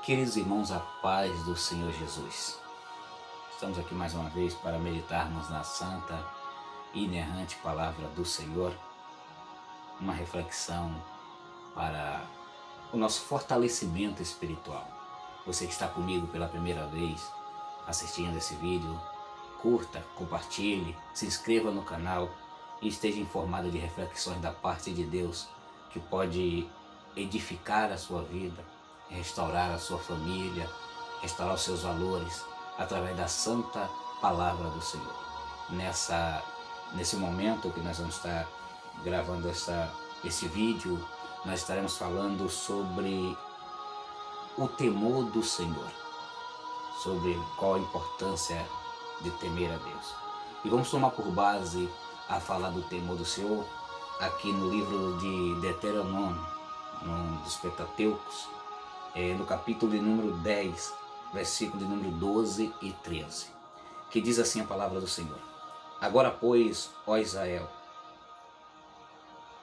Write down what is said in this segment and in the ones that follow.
Queridos irmãos, a paz do Senhor Jesus. Estamos aqui mais uma vez para meditarmos na santa e inerrante palavra do Senhor, uma reflexão para o nosso fortalecimento espiritual. Você que está comigo pela primeira vez assistindo esse vídeo, curta, compartilhe, se inscreva no canal e esteja informado de reflexões da parte de Deus que pode edificar a sua vida, restaurar a sua família, restaurar os seus valores através da santa palavra do Senhor. Nesse momento que nós vamos estar gravando esse vídeo, nós estaremos falando sobre o temor do Senhor, sobre qual a importância de temer a Deus. E vamos tomar por base a falar do temor do Senhor aqui no livro de Deuteronômio, no dos Pentateucos, no capítulo de número 10, versículo de número 12 e 13, que diz assim a palavra do Senhor: Agora, pois, ó Israel,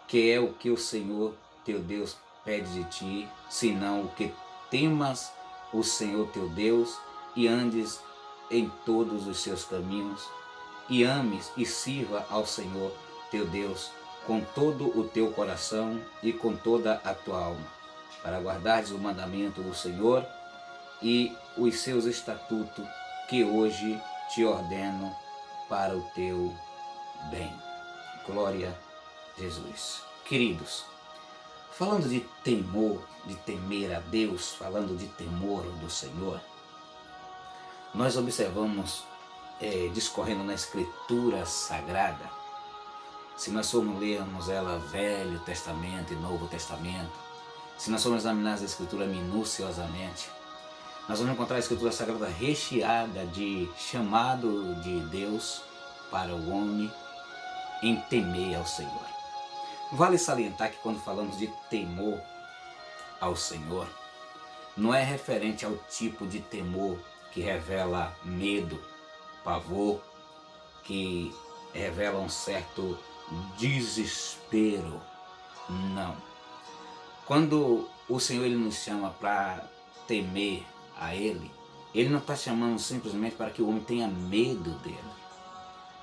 que é o que o Senhor teu Deus pede de ti, senão o que temas o Senhor teu Deus e andes em todos os seus caminhos, e ames e sirva ao Senhor teu Deus com todo o teu coração e com toda a tua alma, para guardares o mandamento do Senhor e os seus estatutos que hoje te ordeno para o teu bem. Glória a Jesus. Queridos, falando de temor, de temer a Deus, falando de temor do Senhor, nós observamos, discorrendo na Escritura Sagrada, se nós formos lermos ela Velho Testamento e Novo Testamento, se nós formos examinar as Escrituras minuciosamente, nós vamos encontrar a Escritura Sagrada recheada de chamado de Deus para o homem em temer ao Senhor. Vale salientar que quando falamos de temor ao Senhor, não é referente ao tipo de temor que revela medo, pavor, que revela um certo desespero. Não. Quando o Senhor ele nos chama para temer a Ele, Ele não está chamando simplesmente para que o homem tenha medo dele,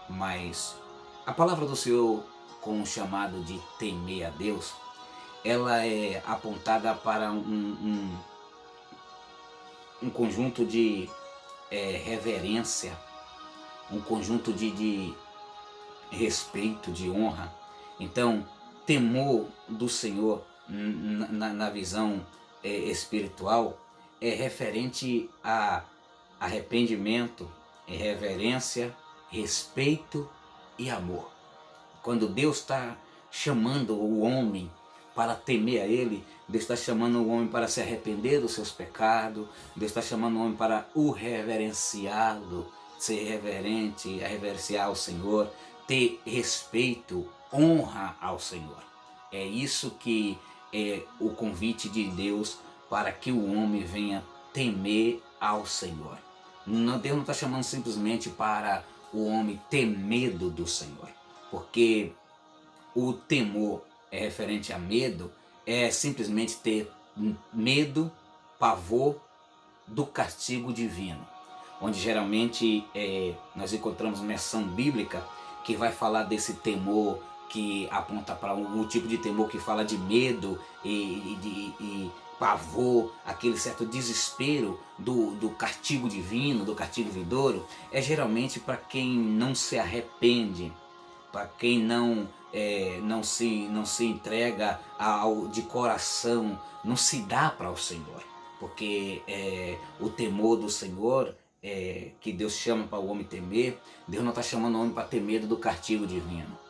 mas a palavra do Senhor, com o chamado de temer a Deus, ela é apontada para um conjunto de reverência, um conjunto de respeito, de honra. Então, temor do Senhor na visão espiritual é referente a arrependimento, reverência, respeito e amor. Quando Deus está chamando o homem para temer a Ele, Deus está chamando o homem para se arrepender dos seus pecados, Deus está chamando o homem para o reverenciá-lo, ser reverente, reverenciar ao Senhor, ter respeito, honra ao Senhor. É isso que é o convite de Deus para que o homem venha temer ao Senhor. Deus não está chamando simplesmente para o homem ter medo do Senhor, porque o temor é referente a medo, é simplesmente ter medo, pavor do castigo divino, onde geralmente nós encontramos menção bíblica que vai falar desse temor que aponta para um tipo de temor que fala de medo e pavor, aquele certo desespero do castigo divino, do castigo vindouro. É geralmente para quem não se arrepende, para quem não se entrega de coração, não se dá para o Senhor, porque o temor do Senhor, que Deus chama para o homem temer, Deus não está chamando o homem para ter medo do castigo divino.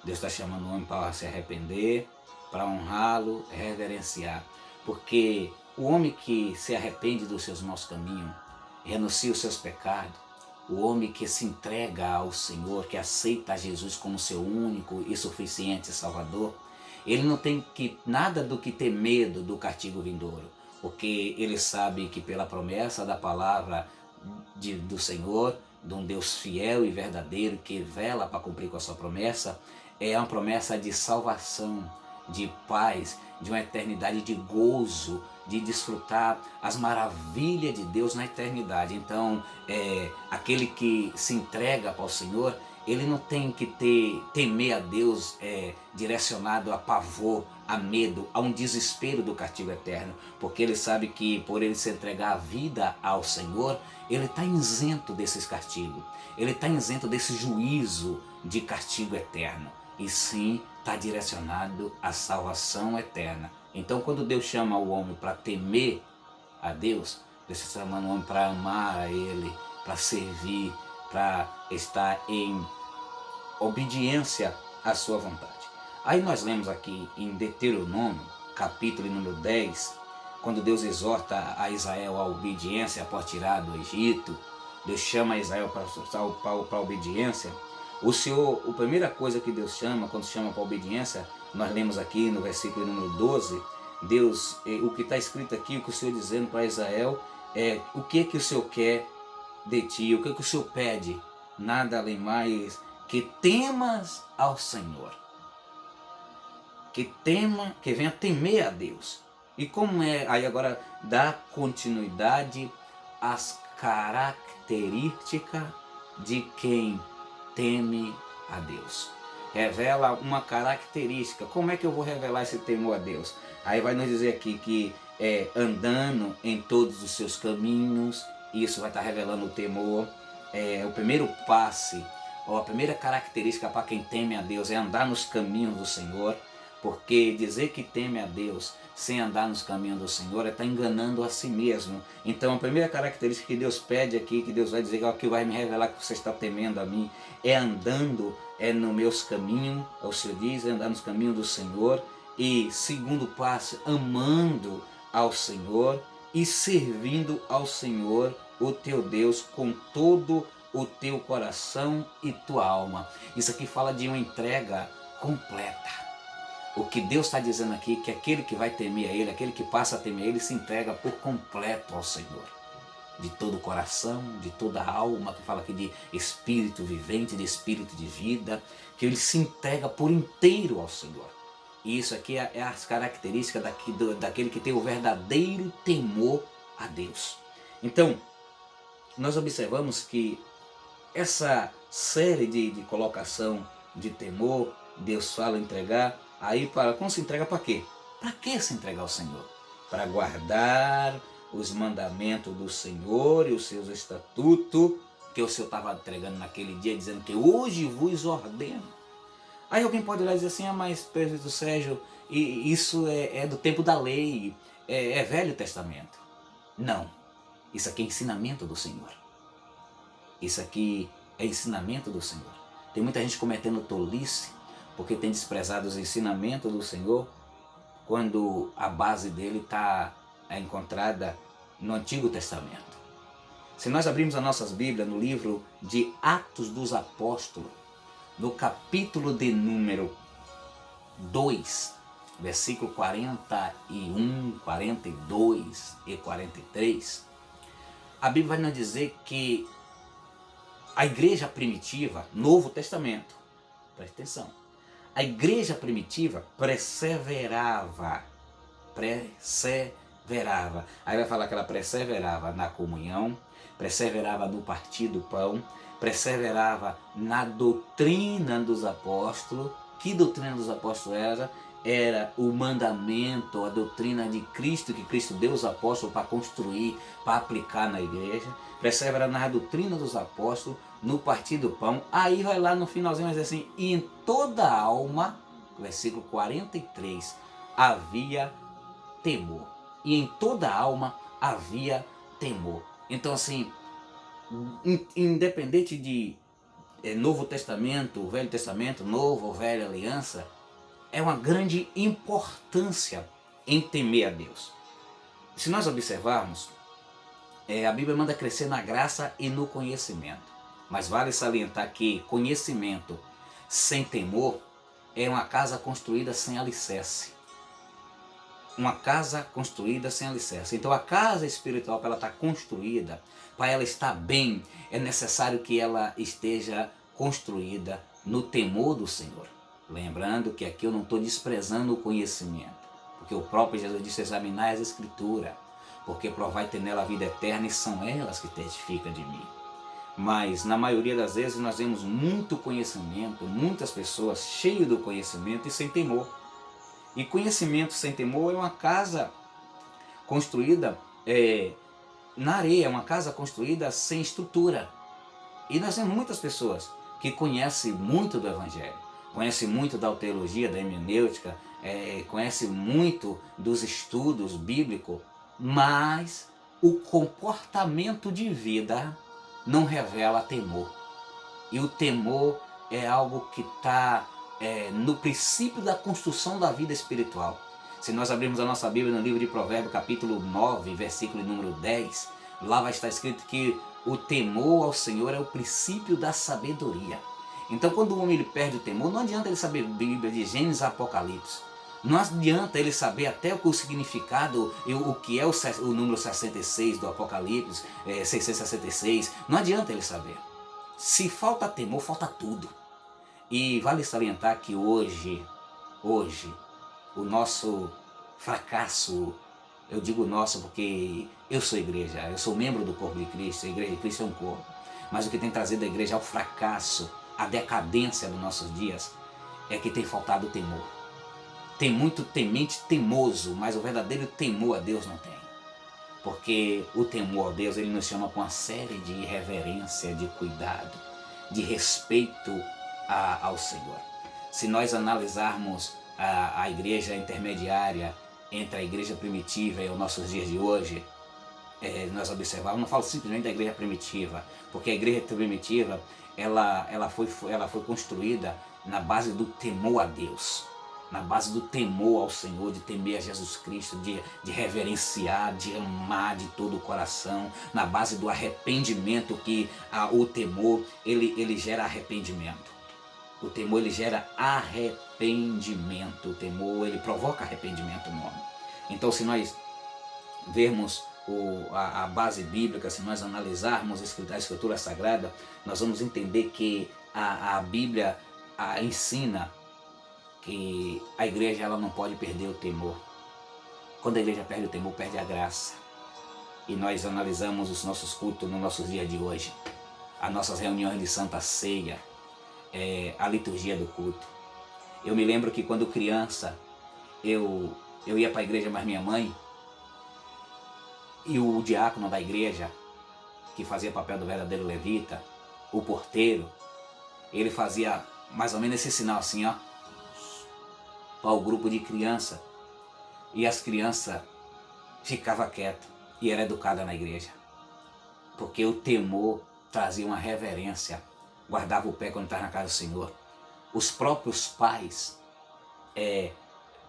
Deus está chamando o homem para se arrepender, para honrá-lo, reverenciar. Porque o homem que se arrepende dos seus maus caminhos, renuncia os seus pecados, o homem que se entrega ao Senhor, que aceita Jesus como seu único e suficiente Salvador, ele não tem nada do que ter medo do castigo vindouro, porque ele sabe que pela promessa da palavra do Senhor, de um Deus fiel e verdadeiro que vela para cumprir com a sua promessa, é uma promessa de salvação, de paz, de uma eternidade de gozo, de desfrutar as maravilhas de Deus na eternidade. Então, aquele que se entrega para o Senhor, ele não tem que temer a Deus direcionado a pavor, a medo, a um desespero do castigo eterno, porque ele sabe que por ele se entregar a vida ao Senhor, ele está isento desses castigos, ele está isento desse juízo de castigo eterno, e sim está direcionado à salvação eterna. Então, quando Deus chama o homem para temer a Deus, Deus está chamando o homem para amar a Ele, para servir, para estar em obediência à sua vontade. Aí nós lemos aqui em Deuteronômio, capítulo número 10, quando Deus exorta a Israel à obediência após tirar do Egito, Deus chama Israel para a obediência. A primeira coisa que Deus chama, quando chama para a obediência, nós lemos aqui no versículo número 12, Deus, o que está escrito aqui, o que o Senhor dizendo para Israel, o que o Senhor quer de ti, o que o Senhor pede, nada além mais que temas ao Senhor, que venha temer a Deus. E como aí agora dá continuidade às características de quem teme a Deus. Revela uma característica. Como é que eu vou revelar esse temor a Deus? Aí vai nos dizer aqui que andando em todos os seus caminhos, isso vai estar revelando o temor. O primeiro passe, ou a primeira característica para quem teme a Deus é andar nos caminhos do Senhor, porque dizer que teme a Deus sem andar nos caminhos do Senhor é estar enganando a si mesmo. Então a primeira característica que Deus pede aqui, que Deus vai dizer que vai me revelar que você está temendo a mim, é andando nos meus caminhos, o Senhor diz, é andar nos caminhos do Senhor. E segundo passo, amando ao Senhor e servindo ao Senhor, o teu Deus, com todo o teu coração e tua alma. Isso aqui fala de uma entrega completa. O que Deus está dizendo aqui é que aquele que vai temer a Ele, aquele que passa a temer a Ele, se entrega por completo ao Senhor. De todo o coração, de toda a alma, que fala aqui de espírito vivente, de espírito de vida, que ele se entrega por inteiro ao Senhor. E isso aqui é as características daquele que tem o verdadeiro temor a Deus. Então, nós observamos que essa série de colocação de temor, Deus fala entregar, aí como se entrega para quê? Para que se entregar ao Senhor? Para guardar os mandamentos do Senhor e os seus estatutos, que o Senhor estava entregando naquele dia, dizendo que hoje vos ordeno. Aí alguém pode olhar e dizer assim, mas presbítero Sérgio, isso é do tempo da lei, é Velho Testamento. Não, isso aqui é ensinamento do Senhor. Isso aqui é ensinamento do Senhor. Tem muita gente cometendo tolice, porque tem desprezado os ensinamentos do Senhor, quando a base dele está encontrada no Antigo Testamento. Se nós abrirmos as nossas Bíblias no livro de Atos dos Apóstolos, no capítulo de número 2, versículo 41, 42 e 43, a Bíblia vai nos dizer que a igreja primitiva, Novo Testamento, presta atenção, a igreja primitiva perseverava. Aí vai falar que ela perseverava na comunhão, perseverava no partir do pão, perseverava na doutrina dos apóstolos. Que doutrina dos apóstolos era? Era o mandamento, a doutrina de Cristo, que Cristo deu aos apóstolos para construir, para aplicar na igreja. Perseverava na doutrina dos apóstolos, no partir do pão. Aí vai lá no finalzinho, vai dizer assim, e em toda a alma, versículo 43, havia temor. E em toda a alma havia temor. Então assim, independente de Novo Testamento, Velho Testamento, Novo ou Velha Aliança, é uma grande importância em temer a Deus. Se nós observarmos, a Bíblia manda crescer na graça e no conhecimento. Mas vale salientar que conhecimento sem temor é uma casa construída sem alicerce. Uma casa construída sem alicerce. Então a casa espiritual, para ela estar construída, para ela estar bem, é necessário que ela esteja construída no temor do Senhor. Lembrando que aqui eu não estou desprezando o conhecimento, porque o próprio Jesus disse: examinai as Escrituras, porque provai ter nela a vida eterna, e são elas que testificam de mim. Mas na maioria das vezes nós vemos muito conhecimento, muitas pessoas cheias do conhecimento e sem temor. E conhecimento sem temor é uma casa construída na areia, é uma casa construída sem estrutura. E nós temos muitas pessoas que conhecem muito do Evangelho, conhecem muito da teologia, da hermenêutica, conhecem muito dos estudos bíblicos, mas o comportamento de vida não revela temor. E o temor é algo que está no princípio da construção da vida espiritual. Se nós abrirmos a nossa Bíblia no livro de Provérbios, capítulo 9, versículo número 10, lá vai estar escrito que o temor ao Senhor é o princípio da sabedoria. Então, quando o homem ele perde o temor, não adianta ele saber Bíblia de Gênesis a Apocalipse. Não adianta ele saber até o significado, o que é o número 66 do Apocalipse, 666. Não adianta ele saber. Se falta temor, falta tudo. E vale salientar que hoje, o nosso fracasso, eu digo nosso porque eu sou igreja, eu sou membro do corpo de Cristo, a igreja de Cristo é um corpo. Mas o que tem trazido a igreja ao fracasso, a decadência dos nossos dias, é que tem faltado temor. Tem muito temente temoso, mas o verdadeiro temor a Deus não tem. Porque o temor a Deus, ele nos chama com uma série de reverência, de cuidado, de respeito ao Senhor. Se nós analisarmos a igreja intermediária entre a igreja primitiva e os nossos dias de hoje, nós observamos, não falo simplesmente da igreja primitiva, porque a igreja primitiva ela foi construída na base do temor a Deus, na base do temor ao Senhor, de temer a Jesus Cristo, de reverenciar, de amar de todo o coração, na base do arrependimento, que o temor ele gera arrependimento. O temor ele gera arrependimento, o temor ele provoca arrependimento no homem. Então, se nós vermos a base bíblica, se nós analisarmos a Escritura Sagrada, nós vamos entender que a Bíblia ensina que a igreja ela não pode perder o temor. Quando a igreja perde o temor, perde a graça. E nós analisamos os nossos cultos nos nossos dias de hoje, as nossas reuniões de Santa Ceia, a liturgia do culto. Eu me lembro que quando criança, eu ia para a igreja, mas minha mãe e o diácono da igreja, que fazia papel do verdadeiro levita, o porteiro, ele fazia mais ou menos esse sinal assim, ó, para o grupo de criança, e as crianças ficavam quietas e eram educadas na igreja, porque o temor trazia uma reverência, guardava o pé quando estava na casa do Senhor. Os próprios pais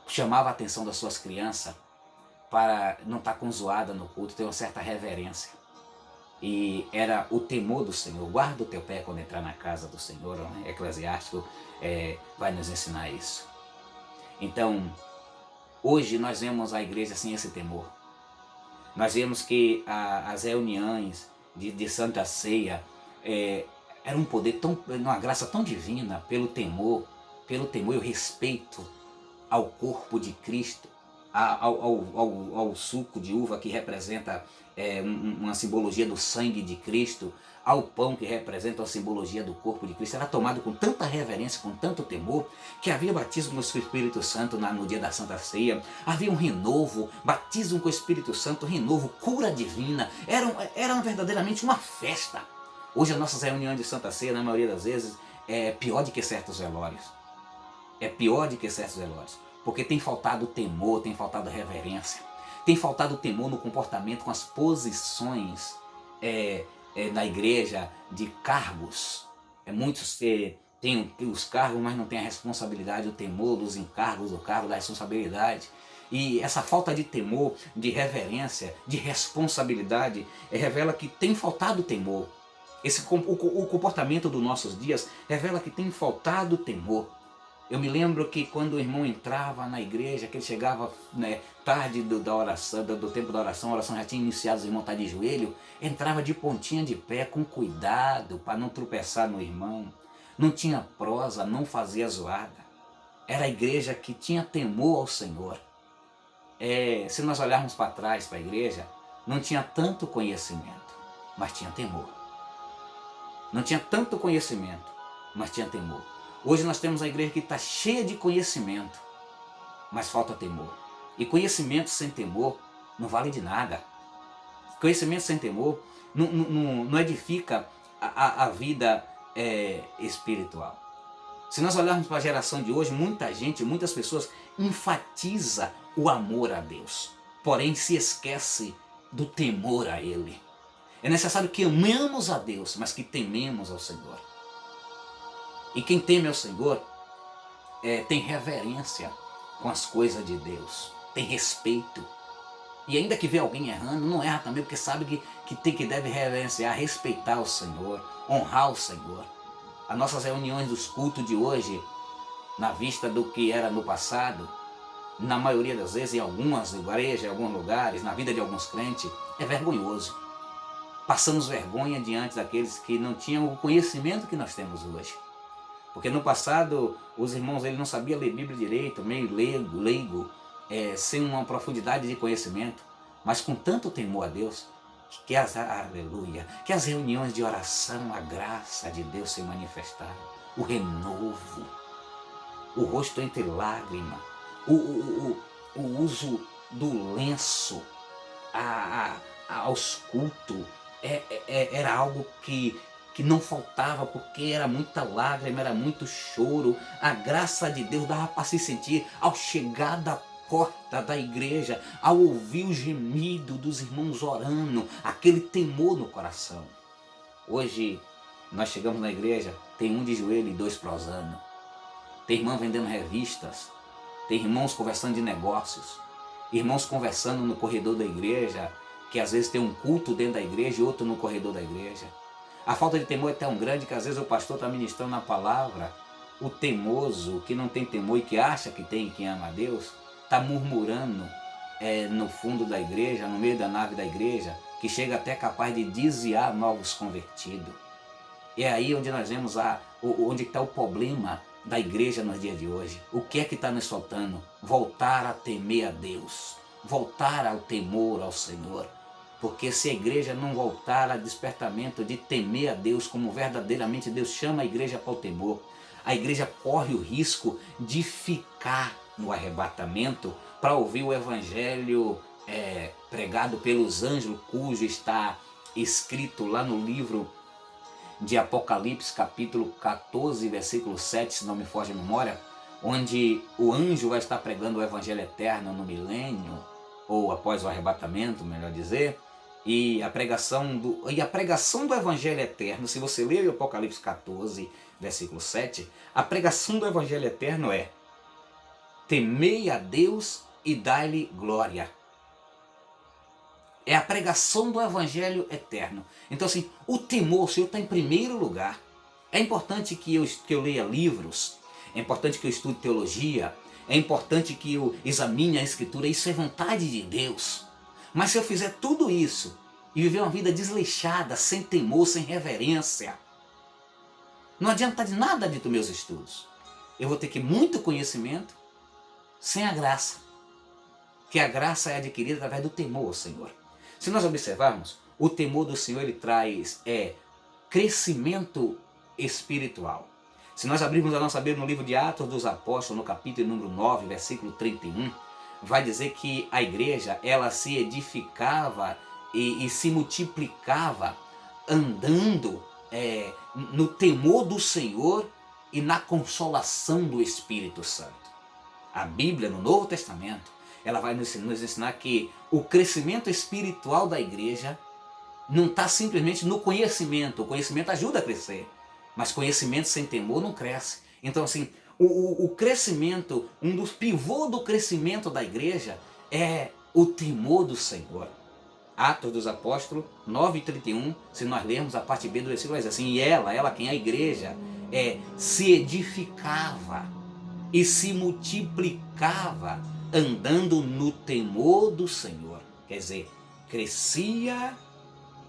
chamavam a atenção das suas crianças para não estar com zoada no culto, ter uma certa reverência. E era o temor do Senhor. Guarda o teu pé quando entrar na casa do Senhor, né? Eclesiástico vai nos ensinar isso. Então, hoje nós vemos a igreja sem esse temor. Nós vemos que as reuniões de Santa Ceia era um poder uma graça tão divina pelo temor e o respeito ao corpo de Cristo, ao suco de uva que representa uma simbologia do sangue de Cristo, ao pão que representa a simbologia do corpo de Cristo. Era tomado com tanta reverência, com tanto temor, que havia batismo no Espírito Santo no dia da Santa Ceia, havia um renovo, batismo com o Espírito Santo, renovo, cura divina, era verdadeiramente uma festa. Hoje as nossas reuniões de Santa Ceia, na maioria das vezes, é pior do que certos velórios. É pior do que certos velórios, porque tem faltado temor, tem faltado reverência, tem faltado temor no comportamento com as posições na igreja de cargos. Muitos têm os cargos, mas não têm a responsabilidade, o temor dos encargos, do cargo, da responsabilidade. E essa falta de temor, de reverência, de responsabilidade, revela que tem faltado temor. O comportamento dos nossos dias revela que tem faltado temor. Eu me lembro que quando o irmão entrava na igreja, que ele chegava tarde da oração, do tempo da oração, a oração já tinha iniciado, os irmãos estavam de joelho, entrava de pontinha de pé, com cuidado, para não tropeçar no irmão. Não tinha prosa, não fazia zoada. Era a igreja que tinha temor ao Senhor. se nós olharmos para trás, para a igreja, não tinha tanto conhecimento, mas tinha temor. Não tinha tanto conhecimento, mas tinha temor. Hoje nós temos a igreja que está cheia de conhecimento, mas falta temor. E conhecimento sem temor não vale de nada. Conhecimento sem temor não edifica a vida espiritual. Se nós olharmos para a geração de hoje, muita gente, muitas pessoas enfatiza o amor a Deus, porém se esquece do temor a Ele. É necessário que amemos a Deus, mas que tememos ao Senhor. E quem teme ao Senhor tem reverência com as coisas de Deus, tem respeito. E ainda que vê alguém errando, não erra também, porque sabe que deve reverenciar, respeitar o Senhor, honrar o Senhor. As nossas reuniões dos cultos de hoje, na vista do que era no passado, na maioria das vezes, em algumas igrejas, em alguns lugares, na vida de alguns crentes, é vergonhoso. Passamos vergonha diante daqueles que não tinham o conhecimento que nós temos hoje. Porque no passado, os irmãos eles não sabiam ler Bíblia direito, meio leigo, sem uma profundidade de conhecimento, mas com tanto temor a Deus, aleluia, que as reuniões de oração, a graça de Deus se manifestaram, o renovo, o rosto entre lágrimas, o uso do lenço aos cultos, era algo que não faltava, porque era muita lágrima, era muito choro. A graça de Deus dava para se sentir ao chegar da porta da igreja, ao ouvir o gemido dos irmãos orando, aquele temor no coração. Hoje nós chegamos na igreja, tem um de joelho e dois prosando, tem irmão vendendo revistas, tem irmãos conversando de negócios, irmãos conversando no corredor da igreja, que às vezes tem um culto dentro da igreja e outro no corredor da igreja. A falta de temor é tão grande que às vezes o pastor está ministrando na palavra, o teimoso, que não tem temor e que acha que tem, que ama a Deus, está murmurando no fundo da igreja, no meio da nave da igreja, que chega até capaz de desviar novos convertidos. É aí onde nós vemos onde está o problema da igreja nos dias de hoje. O que é que está nos faltando? Voltar a temer a Deus, voltar ao temor ao Senhor. Porque se a igreja não voltar a despertamento de temer a Deus, como verdadeiramente Deus chama a igreja para o temor, a igreja corre o risco de ficar no arrebatamento para ouvir o evangelho pregado pelos anjos, cujo está escrito lá no livro de Apocalipse, capítulo 14, versículo 7, se não me foge a memória, onde o anjo vai estar pregando o evangelho eterno no milênio, ou após o arrebatamento, melhor dizer. E a pregação do evangelho eterno, se você ler o Apocalipse 14, versículo 7, a pregação do evangelho eterno é: temei a Deus e dai-lhe glória. É a pregação do evangelho eterno. Então assim, o temor, o Senhor está em primeiro lugar. É importante que eu leia livros, é importante que eu estude teologia, é importante que eu examine a Escritura, isso é vontade de Deus. Mas se eu fizer tudo isso e viver uma vida desleixada, sem temor, sem reverência, não adianta de nada dos meus estudos. Eu vou ter que muito conhecimento sem a graça. Que a graça é adquirida através do temor ao Senhor. Se nós observarmos, o temor do Senhor ele traz crescimento espiritual. Se nós abrirmos a nossa Bíblia no livro de Atos dos Apóstolos, no capítulo número 9, versículo 31, vai dizer que a igreja ela se edificava e se multiplicava andando no temor do Senhor e na consolação do Espírito Santo. A Bíblia, no Novo Testamento, ela vai nos ensinar que o crescimento espiritual da igreja não está simplesmente no conhecimento. O conhecimento ajuda a crescer, mas conhecimento sem temor não cresce. Então assim, o crescimento, um dos pivôs do crescimento da igreja é o temor do Senhor. Atos dos Apóstolos 9:31, se nós lermos a parte B do versículo, vai dizer assim: e ela quem é a igreja, se edificava e se multiplicava andando no temor do Senhor. Quer dizer, crescia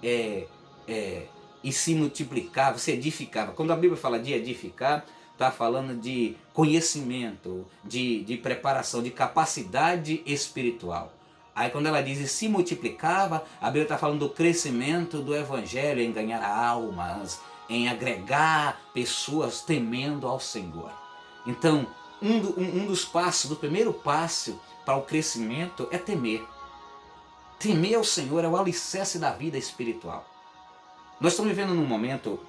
e se multiplicava, se edificava. Quando a Bíblia fala de edificar, está falando de conhecimento, de preparação, de capacidade espiritual. Aí quando ela diz e se multiplicava, a Bíblia está falando do crescimento do Evangelho, em ganhar almas, em agregar pessoas temendo ao Senhor. Então, um dos passos, do primeiro passo para o crescimento é temer. Temer ao Senhor é o alicerce da vida espiritual. Nós estamos vivendo num momento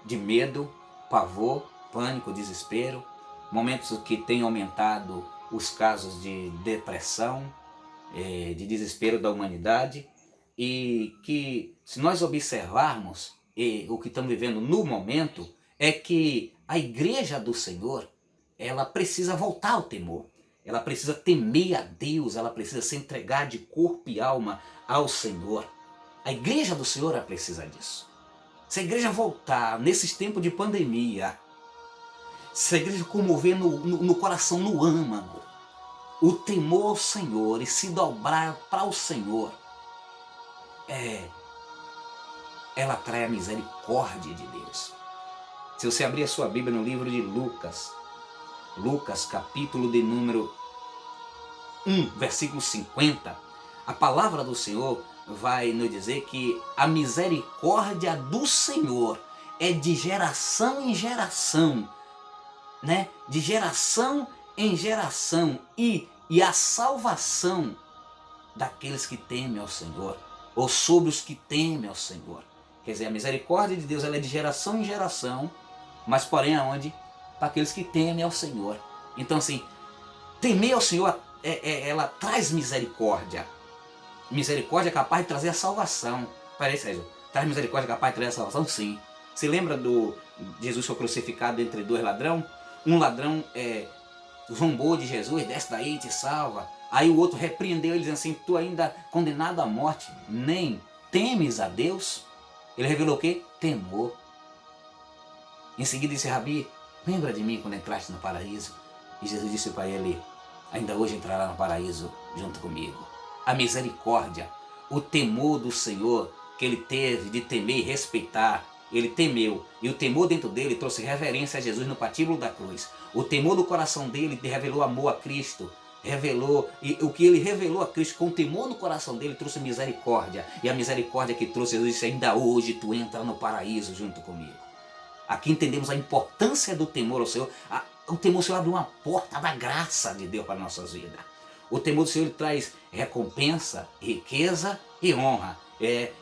de medo, pavor, pânico, desespero, momentos que têm aumentado os casos de depressão, de desespero da humanidade, e que, se nós observarmos o que estamos vivendo no momento, é que a igreja do Senhor, ela precisa voltar ao temor, ela precisa temer a Deus, ela precisa se entregar de corpo e alma ao Senhor. A igreja do Senhor, ela precisa disso. Se a igreja voltar nesses tempos de pandemia, se a igreja comover no coração, no âmago, o temor ao Senhor e se dobrar para o Senhor, ela atrai a misericórdia de Deus. Se você abrir a sua Bíblia no livro de Lucas, capítulo de número 1, versículo 50, a palavra do Senhor vai nos dizer que a misericórdia do Senhor é de geração em geração, né? De geração em geração, e a salvação daqueles que temem ao Senhor, ou sobre os que temem ao Senhor. Quer dizer, a misericórdia de Deus, ela é de geração em geração, mas porém aonde? Para aqueles que temem ao Senhor. Então assim, temer ao Senhor, ela traz misericórdia. Misericórdia é capaz de trazer a salvação. Peraí, Sérgio, traz misericórdia capaz de trazer a salvação? Sim. Se lembra do Jesus foi crucificado entre dois ladrões? Um ladrão zombou de Jesus, desce daí e te salva. Aí o outro repreendeu ele dizendo assim, tu ainda condenado à morte, nem temes a Deus? Ele revelou o quê? Temor. Em seguida disse, Rabi, lembra de mim quando entraste no paraíso? E Jesus disse para ele, ainda hoje entrará no paraíso junto comigo. A misericórdia, o temor do Senhor que ele teve de temer e respeitar, ele temeu, e o temor dentro dele trouxe reverência a Jesus no patíbulo da cruz. O temor do coração dele revelou amor a Cristo, e o que ele revelou a Cristo com o temor no coração dele trouxe misericórdia, e a misericórdia que trouxe, Jesus disse, ainda hoje tu entra no paraíso junto comigo. Aqui entendemos a importância do temor ao Senhor. O temor ao Senhor abre uma porta da graça de Deus para as nossas vidas. O temor do Senhor ele traz recompensa, riqueza e honra.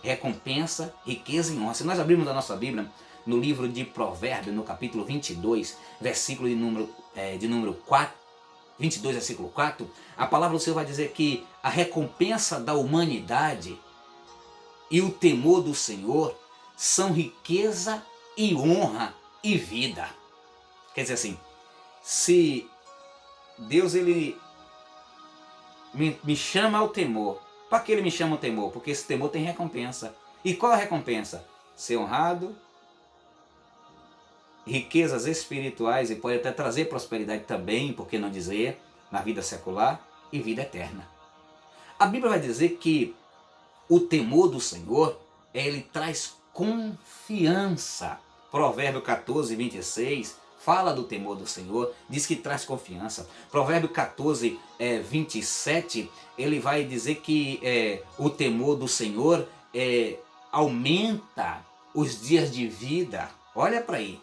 Recompensa, riqueza e honra. Se nós abrirmos a nossa Bíblia no livro de Provérbios, no capítulo 22, versículo de número 4, 22, versículo 4, a palavra do Senhor vai dizer que a recompensa da humanidade e o temor do Senhor são riqueza e honra e vida. Quer dizer assim, se Deus ele me chama ao temor, para que ele me chama ao temor? Porque esse temor tem recompensa. E qual a recompensa? Ser honrado, riquezas espirituais, e pode até trazer prosperidade também, por que não dizer, na vida secular e vida eterna. A Bíblia vai dizer que o temor do Senhor, ele traz confiança. Provérbio 14, 26 fala do temor do Senhor, diz que traz confiança. Provérbio 14, 27, ele vai dizer que o temor do Senhor aumenta os dias de vida. Olha para aí.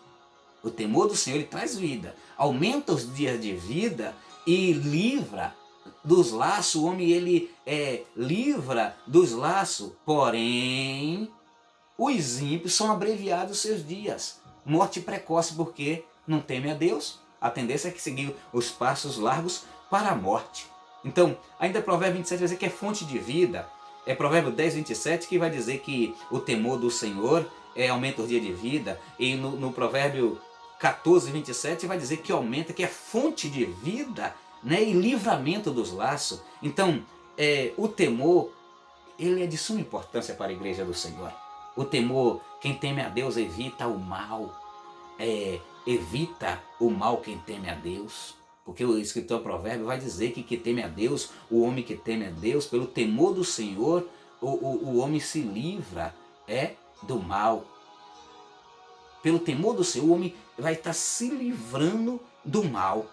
O temor do Senhor ele traz vida, aumenta os dias de vida e livra dos laços. O homem ele livra dos laços, porém os ímpios são abreviados os seus dias. Morte precoce porque não teme a Deus. A tendência é que seguir os passos largos para a morte. Então, ainda Provérbio 27 vai dizer que é fonte de vida. É Provérbio 10, 27 que vai dizer que o temor do Senhor aumenta os dias de vida. E no Provérbio 14, 27 vai dizer que aumenta, que é fonte de vida, né, e livramento dos laços. Então, o temor ele é de suma importância para a igreja do Senhor. O temor, quem teme a Deus evita o mal. Evita o mal quem teme a Deus. Porque o escritor Provérbio vai dizer que teme a Deus, o homem que teme a Deus, pelo temor do Senhor, o homem se livra do mal. Pelo temor do Senhor, o homem vai estar se livrando do mal.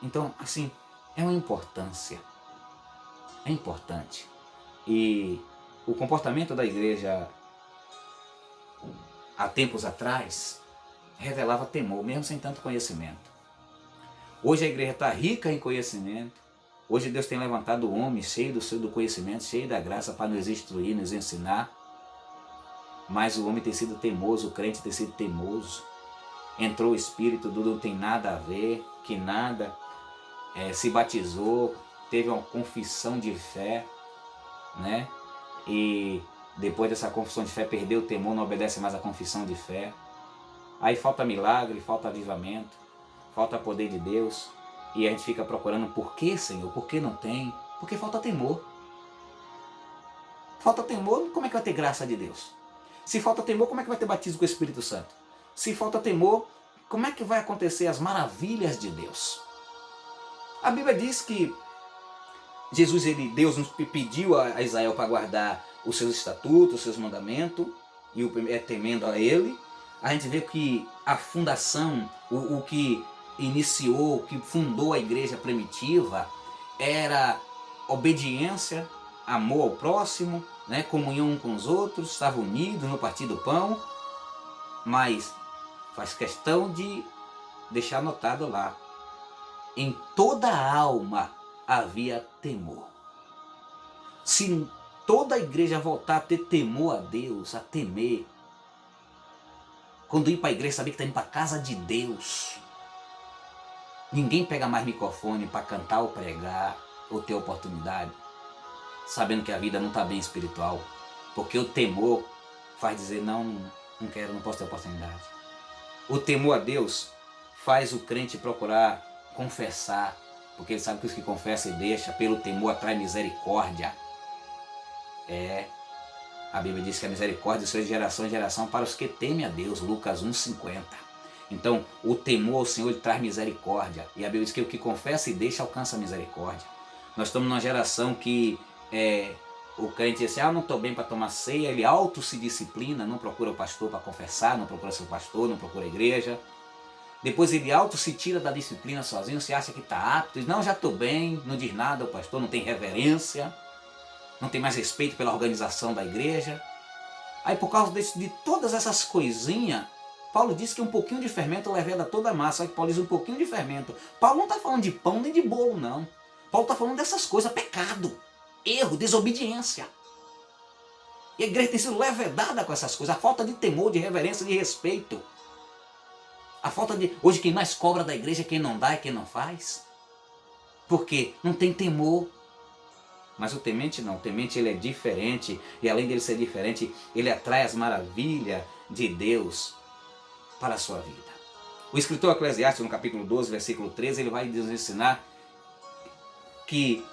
Então, assim, é uma importância. É importante. E o comportamento da igreja há tempos atrás revelava temor, mesmo sem tanto conhecimento. Hoje a igreja está rica em conhecimento. Hoje Deus tem levantado homens cheios do conhecimento, cheios da graça para nos instruir, nos ensinar. Mas o homem tem sido teimoso, o crente tem sido teimoso. Entrou o espírito do não tem nada a ver, que nada, se batizou, teve uma confissão de fé, né? E depois dessa confissão de fé perdeu o temor, não obedece mais à confissão de fé. Aí falta milagre, falta avivamento, falta poder de Deus. E a gente fica procurando por que, Senhor? Por que não tem? Porque falta temor. Falta temor, como é que vai ter graça de Deus? Se falta temor, como é que vai ter batismo com o Espírito Santo? Se falta temor, como é que vai acontecer as maravilhas de Deus? A Bíblia diz que Deus nos pediu a Israel para guardar os seus estatutos, os seus mandamentos, e temendo a Ele. A gente vê que a fundação, o que iniciou, o que fundou a igreja primitiva, era obediência, amor ao próximo, né, comunhão com os outros, estavam unidos no partir do pão, mas faz questão de deixar anotado lá, em toda a alma havia temor. Se toda a igreja voltar a ter temor a Deus, a temer, quando ir para a igreja saber que está indo para a casa de Deus, ninguém pega mais microfone para cantar ou pregar ou ter oportunidade, sabendo que a vida não está bem espiritual, porque o temor faz dizer não quero, não posso ter oportunidade. O temor a Deus faz o crente procurar confessar, porque ele sabe que os que confessam e deixam, pelo temor atrai misericórdia. A Bíblia diz que a misericórdia é de geração em geração para os que temem a Deus, Lucas 1,50. Então, o temor ao Senhor ele traz misericórdia. E a Bíblia diz que o que confessa e deixa alcança a misericórdia. Nós estamos numa geração que o crente diz assim, não estou bem para tomar ceia, ele auto se disciplina, não procura o pastor para confessar, não procura seu pastor, não procura a igreja. Depois ele auto se tira da disciplina sozinho, se acha que está apto, diz, não, já estou bem, não diz nada ao pastor, não tem reverência, não tem mais respeito pela organização da igreja. Aí por causa de todas essas coisinhas, Paulo diz que um pouquinho de fermento leveda toda a massa. Aí Paulo diz um pouquinho de fermento. Paulo não está falando de pão nem de bolo, não. Paulo está falando dessas coisas, pecado, erro, desobediência. E a igreja tem sido levedada com essas coisas, a falta de temor, de reverência, de respeito. A falta de... Hoje quem mais cobra da igreja é quem não dá e quem não faz. Por quê? Não tem temor. Mas o temente não, o temente ele é diferente, e além dele ser diferente, ele atrai as maravilhas de Deus para a sua vida. O escritor Eclesiastes, no capítulo 12, versículo 13, ele vai nos ensinar que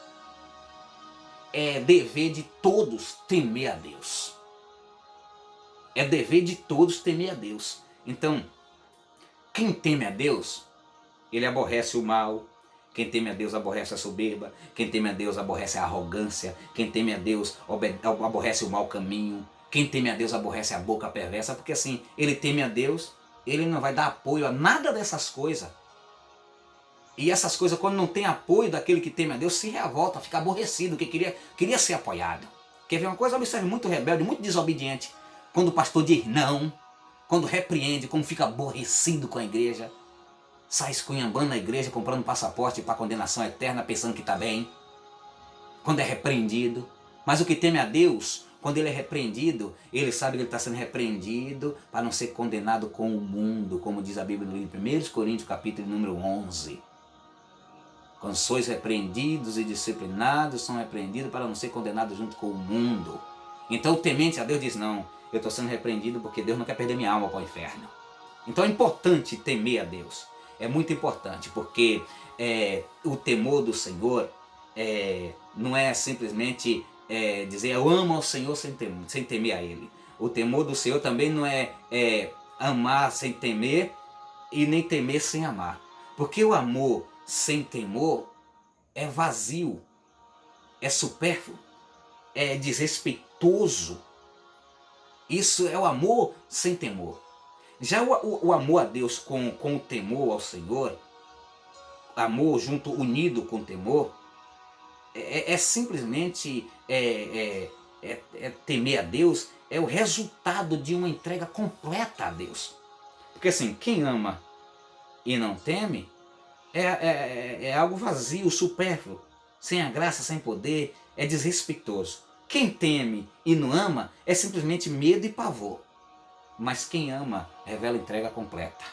é dever de todos temer a Deus. É dever de todos temer a Deus. Então, quem teme a Deus, ele aborrece o mal. Quem teme a Deus aborrece a soberba. Quem teme a Deus aborrece a arrogância. Quem teme a Deus aborrece o mau caminho. Quem teme a Deus aborrece a boca perversa. Porque assim, ele teme a Deus, ele não vai dar apoio a nada dessas coisas. E essas coisas, quando não tem apoio daquele que teme a Deus, se revolta, fica aborrecido, que queria ser apoiado. Quer ver uma coisa? Observe, muito rebelde, muito desobediente. Quando o pastor diz não, quando repreende, como fica aborrecido com a igreja, sai esculhambando na igreja, comprando passaporte para condenação eterna, pensando que está bem. Quando é repreendido. Mas o que teme a Deus, quando ele é repreendido, ele sabe que ele está sendo repreendido para não ser condenado com o mundo, como diz a Bíblia no livro de 1 Coríntios, capítulo número 11. Quando sois repreendidos e disciplinados, são repreendidos para não ser condenados junto com o mundo. Então o temente a Deus diz, não, eu estou sendo repreendido porque Deus não quer perder minha alma para o inferno. Então é importante temer a Deus. É muito importante, porque o temor do Senhor não é simplesmente dizer eu amo ao Senhor sem temer a Ele. O temor do Senhor também não é amar sem temer e nem temer sem amar. Porque o amor sem temor é vazio, é supérfluo, é desrespeitoso. Isso é o amor sem temor. Já o amor a Deus com o temor ao Senhor, amor junto, unido com temor, simplesmente temer a Deus, é o resultado de uma entrega completa a Deus. Porque assim, quem ama e não teme é algo vazio, supérfluo, sem a graça, sem poder, é desrespeitoso. Quem teme e não ama é simplesmente medo e pavor. Mas quem ama revela entrega completa.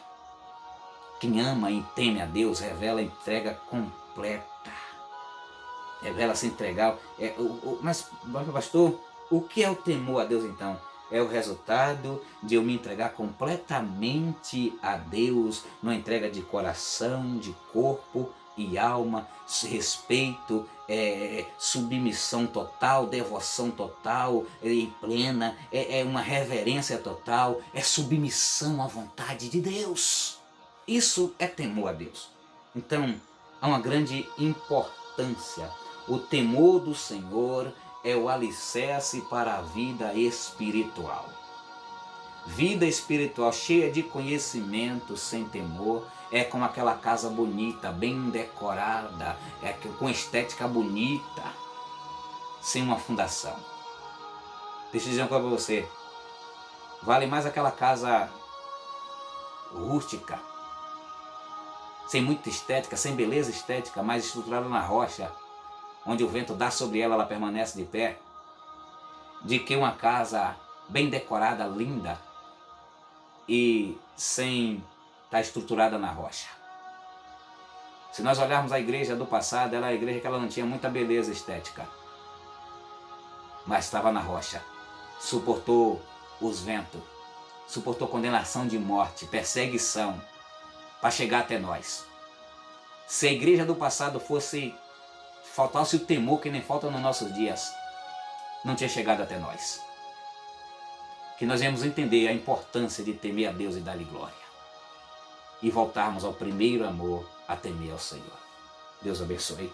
Quem ama e teme a Deus revela entrega completa. Revela se entregar. Mas, pastor, o que é o temor a Deus então? É o resultado de eu me entregar completamente a Deus, numa entrega de coração, de corpo e alma, respeito, submissão total, devoção total, em plena, uma reverência total, é submissão à vontade de Deus. Isso é temor a Deus. Então, há uma grande importância. O temor do Senhor é o alicerce para a vida espiritual. Vida espiritual cheia de conhecimento, sem temor, é como aquela casa bonita, bem decorada, com estética bonita, sem uma fundação. Deixa eu dizer uma coisa para você. Vale mais aquela casa rústica, sem muita estética, sem beleza estética, mas estruturada na rocha, onde o vento dá sobre ela, ela permanece de pé, de que uma casa bem decorada, linda, e sem estar estruturada na rocha. Se nós olharmos a igreja do passado, ela é a igreja que ela não tinha muita beleza estética, mas estava na rocha, suportou os ventos, suportou condenação de morte, perseguição, para chegar até nós. Se a igreja do passado faltasse o temor que nem falta nos nossos dias, não tinha chegado até nós. Que nós viemos entender a importância de temer a Deus e dar-lhe glória. E voltarmos ao primeiro amor, a temer ao Senhor. Deus abençoe.